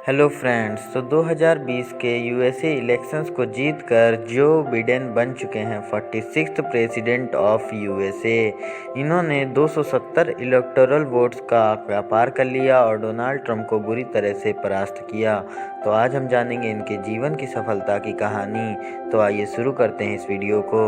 Hello friends. तो 2020 के USA elections को जीतकर जो बिडेन बन चुके हैं 46th प्रेसिडेंट ऑफ यूएसए। इन्होंने 270 इलेक्टोरल वोट्स का व्यापार कर लिया और डोनाल्ड ट्रंप को बुरी तरह से परास्त किया। तो आज हम जानेंगे इनके जीवन की सफलता की कहानी। तो आइए शुरू करते हैं इस वीडियो को।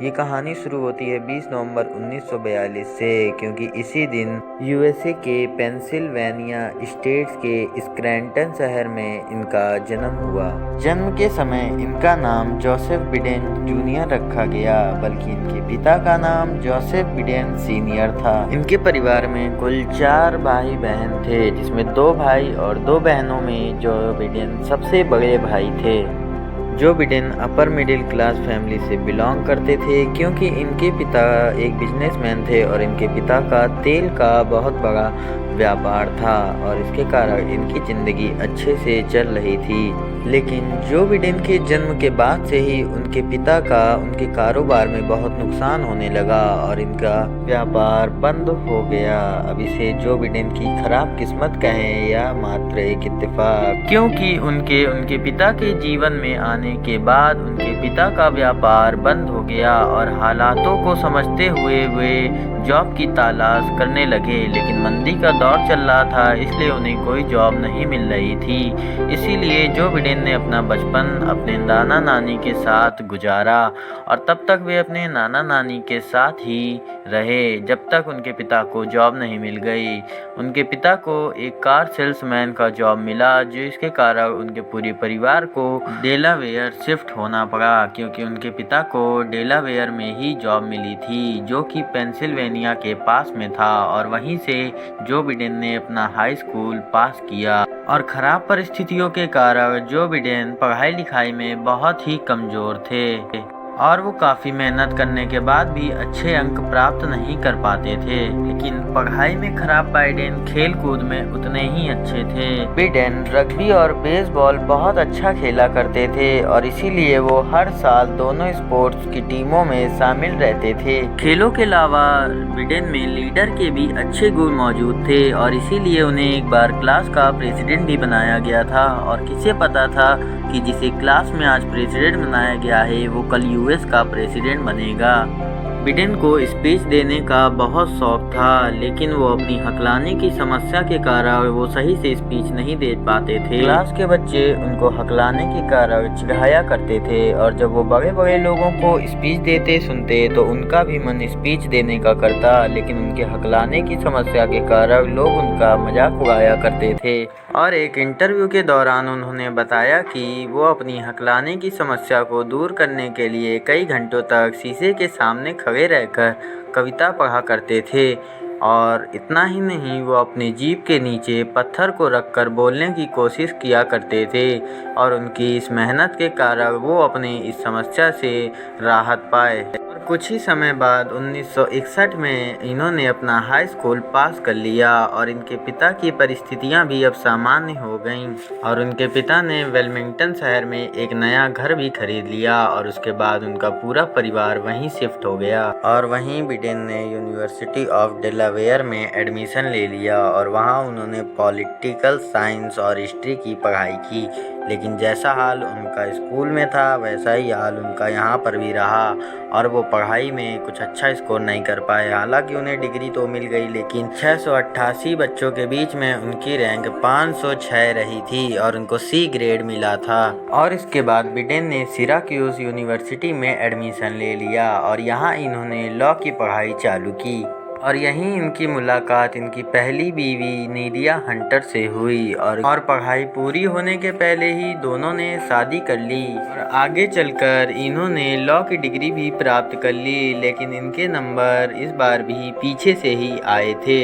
ये कहानी शुरू होती है 20 नवंबर 1942 से, क्योंकि इसी दिन यूएसए के पेंसिल्वेनिया स्टेट्स के स्क्रैंटन शहर में इनका जन्म हुआ। जन्म के समय इनका नाम जोसेफ बिडेन जूनियर रखा गया, बल्कि इनके पिता का नाम जोसेफ बिडेन सीनियर था। इनके परिवार में कुल 4 भाई बहन थे, जिसमें 2 भाई और 2 बहनों में जो बिडेन सबसे बड़े भाई थे। Joe Biden upper middle class family से बिलोंग करते थे, क्योंकि इनके पिता एक बिजनेसमैन थे और इनके पिता का तेल का बहुत बड़ा व्यापार था और इसके कारण इनकी ज़िंदगी अच्छे से चल रही थी। लेकिन जो बिडेन के जन्म के बाद से ही उनके पिता का उनके कारोबार में बहुत नुकसान होने लगा और इनका व्यापार बंद हो गया। अब इसे जो बिडेन की खराब किस्मत कहें या मात्र एक इत्तेफाक, क्योंकि उनके पिता के जीवन में आने के बाद उनके पिता का व्यापार बंद हो गया और हालातों को समझते हुए वे जॉब की तलाश करने लगे। लेकिन मंदी का दौर चल रहा था, इसलिए उन्हें कोई जॉब नहीं मिल रही थी। इसीलिए जो बिडेन ने अपना बचपन अपने नाना नानी के साथ गुजारा और तब तक वे अपने नाना नानी के साथ ही रहे जब तक उनके पिता को जॉब नहीं मिल गई। उनके पिता को एक कार सेल्समैन का जॉब मिला, जिसके कारण उनके पूरे परिवार को डेलावेयर शिफ्ट होना पड़ा, क्योंकि उनके पिता को डेलावेयर में ही जॉब मिली थी, जो कि पेंसिल्वेनिया के पास में था। और वहीं से जो बिडेन ने अपना हाई स्कूल पास किया और खराब परिस्थितियों के कारण जो बिडेन पढ़ाई लिखाई में बहुत ही कमज़ोर थे और वो काफ़ी मेहनत करने के बाद भी अच्छे अंक प्राप्त नहीं कर पाते थे। लेकिन पढ़ाई में खराब बिडेन खेल कूद में उतने ही अच्छे थे। बिडेन रग्बी और बेसबॉल बहुत अच्छा खेला करते थे और इसीलिए वो हर साल दोनों स्पोर्ट्स की टीमों में शामिल रहते थे। खेलों के अलावा बिडेन में लीडर के भी अच्छे गुण मौजूद थे और इसीलिए उन्हें एक बार क्लास का प्रेसिडेंट भी बनाया गया था। और किसे पता था कि जिसे क्लास में आज प्रेसिडेंट बनाया गया है वो कल यूएस का प्रेसिडेंट बनेगा। बिडेन को स्पीच देने का बहुत शौक था, लेकिन वो अपनी हकलाने की समस्या के कारण वो सही से स्पीच नहीं दे पाते थे। क्लास के बच्चे उनको हकलाने के कारण चिढ़ाया करते थे और जब वो बड़े बड़े लोगों को स्पीच देते सुनते तो उनका भी मन स्पीच देने का करता, लेकिन उनके हकलाने की समस्या के कारण लोग उनका मजाक उड़ाया करते थे। और एक इंटरव्यू के दौरान उन्होंने बताया कि वो अपनी हकलाने की समस्या को दूर करने के लिए कई घंटों तक शीशे के सामने खड़े रहकर कविता पढ़ा करते थे। और इतना ही नहीं, वो अपनी जीभ के नीचे पत्थर को रखकर बोलने की कोशिश किया करते थे और उनकी इस मेहनत के कारण वो अपनी इस समस्या से राहत पाए। और कुछ ही समय बाद 1961 में इन्होंने अपना हाई स्कूल पास कर लिया और इनके पिता की परिस्थितियां भी अब सामान्य हो गईं और उनके पिता ने वेलमिंगटन शहर में एक नया घर भी खरीद लिया और उसके बाद उनका पूरा परिवार वहीं शिफ्ट हो गया। और वहीं बिडेन ने यूनिवर्सिटी ऑफ डेलावेयर में एडमिशन ले लिया और वहाँ उन्होंने पॉलिटिकल साइंस और हिस्ट्री की पढ़ाई की। लेकिन जैसा हाल उनका स्कूल में था वैसा ही हाल उनका यहाँ पर भी रहा और वो पढ़ाई में कुछ अच्छा स्कोर नहीं कर पाए। हालांकि उन्हें डिग्री तो मिल गई, लेकिन 688 बच्चों के बीच में उनकी रैंक 506 रही थी और उनको सी ग्रेड मिला था। और इसके बाद बिडेन ने सिराक्यूज यूनिवर्सिटी में एडमिशन ले लिया और यहाँ इन्होंने लॉ की पढ़ाई चालू की। और यहीं इनकी मुलाकात इनकी पहली बीवी नीडिया हंटर से हुई और पढ़ाई पूरी होने के पहले ही दोनों ने शादी कर ली और आगे चलकर इन्होंने लॉ की डिग्री भी प्राप्त कर ली। लेकिन इनके नंबर इस बार भी पीछे से ही आए थे।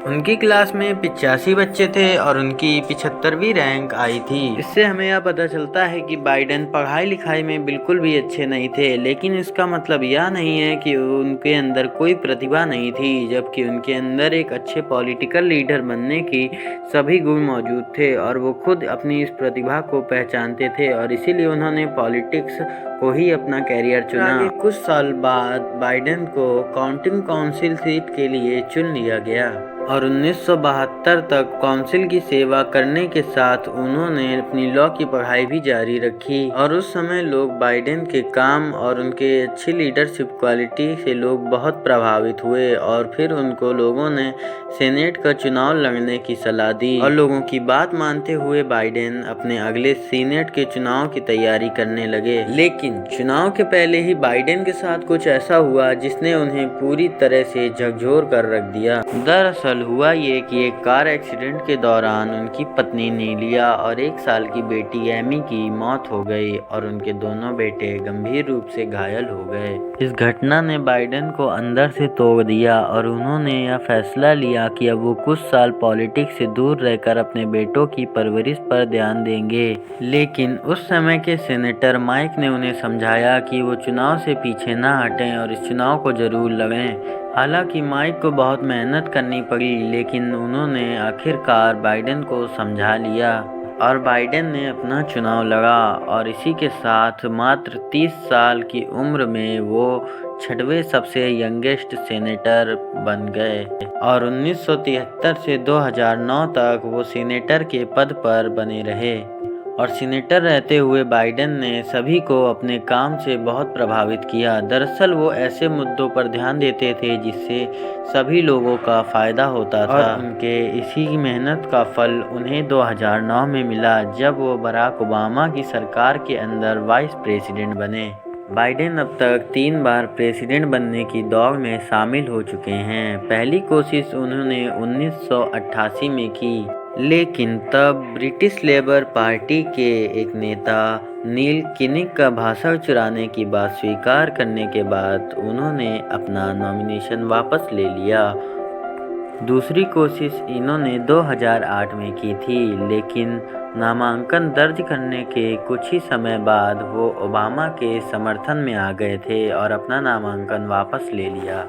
उनकी क्लास में 85 बच्चे थे और उनकी 75वीं रैंक आई थी। इससे हमें यह पता चलता है कि बाइडेन पढ़ाई लिखाई में बिल्कुल भी अच्छे नहीं थे, लेकिन इसका मतलब यह नहीं है कि उनके अंदर कोई प्रतिभा नहीं थी, जबकि उनके अंदर एक अच्छे पॉलिटिकल लीडर बनने की सभी गुण मौजूद थे और वो खुद अपनी इस प्रतिभा को पहचानते थे और इसीलिए उन्होंने पॉलिटिक्स को ही अपना कैरियर चुना। आगे कुछ साल बाद बाइडेन को काउंटी काउंसिल सीट के लिए चुन लिया गया। और 1972 तक काउंसिल की सेवा करने के साथ उन्होंने अपनी लॉ की पढ़ाई भी जारी रखी। और उस समय लोग बाइडेन के काम और उनके अच्छी लीडरशिप क्वालिटी से लोग बहुत प्रभावित हुए और फिर उनको लोगों ने सेनेट का चुनाव लड़ने की सलाह दी। और लोगों की बात मानते हुए बाइडेन अपने अगले सीनेट के चुनाव की तैयारी करने लगे। लेकिन चुनाव के पहले ही बाइडेन के साथ कुछ ऐसा हुआ जिसने उन्हें पूरी तरह से झकझोर कर रख दिया। दरअसल हुआ ये कि एक कार एक्सीडेंट के दौरान उनकी पत्नी नीलिया और 1 साल की बेटी एमी की मौत हो गई और उनके दोनों बेटे गंभीर रूप से घायल हो गए। इस घटना ने बाइडेन को अंदर से तोड़ दिया और उन्होंने यह फैसला लिया कि अब वो कुछ साल पॉलिटिक्स से दूर रहकर अपने बेटों की परवरिश पर ध्यान देंगे। लेकिन उस समय के सेनेटर माइक ने उन्हें समझाया कि वो चुनाव से पीछे न हटें और इस चुनाव को जरूर लड़ें। हालांकि माइक को बहुत मेहनत करनी पड़ी, लेकिन उन्होंने आखिरकार बाइडेन को समझा लिया और बाइडेन ने अपना चुनाव लड़ा और इसी के साथ मात्र 30 साल की उम्र में वो 6वें सबसे यंगेस्ट सेनेटर बन गए। और 1973 से 2009 तक वो सीनेटर के पद पर बने रहे। और सीनेटर रहते हुए बाइडेन ने सभी को अपने काम से बहुत प्रभावित किया। दरअसल वो ऐसे मुद्दों पर ध्यान देते थे जिससे सभी लोगों का फायदा होता था और उनके इसी मेहनत का फल उन्हें 2009 में मिला जब वो बराक ओबामा की सरकार के अंदर वाइस प्रेसिडेंट बने। बाइडेन अब तक 3 बार प्रेसिडेंट बनने की दौड़ में शामिल हो चुके हैं। पहली कोशिश उन्होंने 1988 में की, लेकिन तब ब्रिटिश लेबर पार्टी के एक नेता नील किनिग का भाषण चुराने की बात स्वीकार करने के बाद उन्होंने अपना नॉमिनेशन वापस ले लिया। दूसरी कोशिश इन्होंने 2008 में की थी, लेकिन नामांकन दर्ज करने के कुछ ही समय बाद वो ओबामा के समर्थन में आ गए थे और अपना नामांकन वापस ले लिया।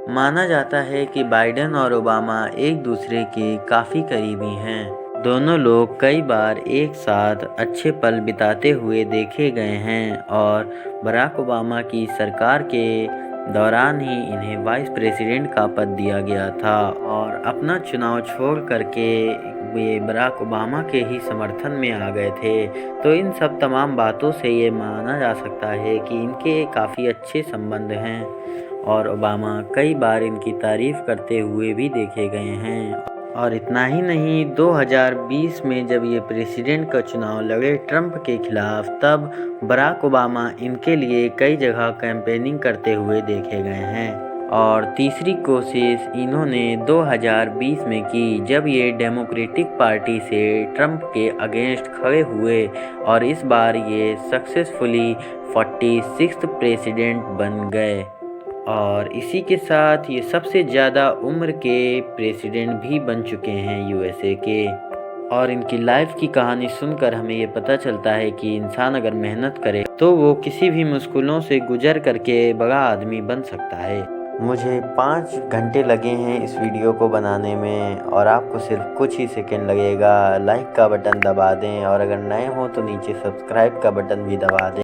माना जाता है कि बाइडेन और ओबामा एक दूसरे के काफ़ी करीबी हैं। दोनों लोग कई बार एक साथ अच्छे पल बिताते हुए देखे गए हैं और बराक ओबामा की सरकार के दौरान ही इन्हें वाइस प्रेसिडेंट का पद दिया गया था और अपना चुनाव छोड़ करके वे बराक ओबामा के ही समर्थन में आ गए थे। तो इन सब तमाम बातों से ये माना जा सकता है कि इनके काफ़ी अच्छे संबंध हैं और ओबामा कई बार इनकी तारीफ करते हुए भी देखे गए हैं। और इतना ही नहीं, 2020 में जब ये प्रेसिडेंट का चुनाव लड़े ट्रंप के खिलाफ, तब बराक ओबामा इनके लिए कई जगह कैंपेनिंग करते हुए देखे गए हैं। और तीसरी कोशिश इन्होंने 2020 में की जब ये डेमोक्रेटिक पार्टी से ट्रंप के अगेंस्ट खड़े हुए और इस बार ये सक्सेसफुली 46th प्रेसिडेंट बन गए। और इसी के साथ ये सबसे ज़्यादा उम्र के प्रेसिडेंट भी बन चुके हैं यूएसए के। और इनकी लाइफ की कहानी सुनकर हमें ये पता चलता है कि इंसान अगर मेहनत करे तो वो किसी भी मुश्किलों से गुजर करके बड़ा आदमी बन सकता है। मुझे 5 घंटे लगे हैं इस वीडियो को बनाने में और आपको सिर्फ कुछ ही सेकंड लगेगा। लाइक का बटन दबा दें और अगर नए हो तो नीचे सब्सक्राइब का बटन भी दबा दें।